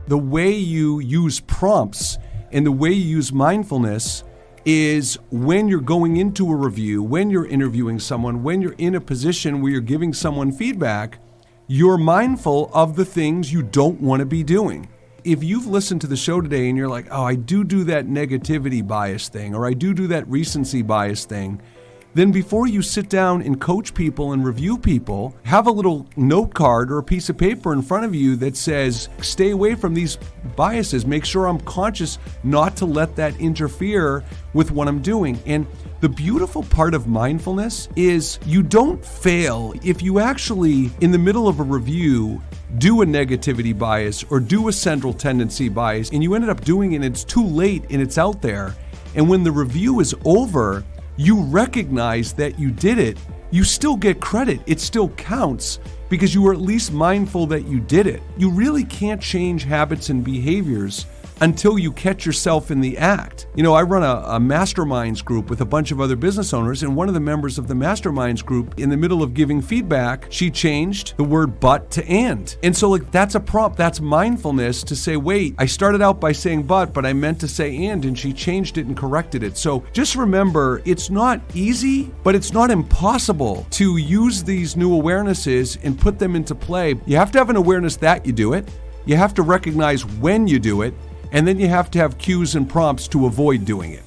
the way you use prompts and the way you use mindfulness is when you're going into a review, when you're interviewing someone, when you're in a position where you're giving someone feedback, you're mindful of the things you don't want to be doing. If you've listened to the show today and you're like, oh, I do that negativity bias thing, or I do that recency bias thing, then before you sit down and coach people and review people, have a little note card or a piece of paper in front of you that says, stay away from these biases. Make sure I'm conscious not to let that interfere with what I'm doing. And the beautiful part of mindfulness is you don't fail if you actually, in the middle of a review, do a negativity bias or do a central tendency bias, and you ended up doing it and it's too late and it's out there. And when the review is over, you recognize that you did it, you still get credit. It still counts because you were at least mindful that you did it. You really can't change habits and behaviors until you catch yourself in the act. You know, I run a masterminds group with a bunch of other business owners, and one of the members of the masterminds group, in the middle of giving feedback, she changed the word but to and. And so that's a prompt, that's mindfulness to say, wait, I started out by saying but I meant to say and she changed it and corrected it. So just remember, it's not easy, but it's not impossible to use these new awarenesses and put them into play. You have to have an awareness that you do it. You have to recognize when you do it. And then you have to have cues and prompts to avoid doing it.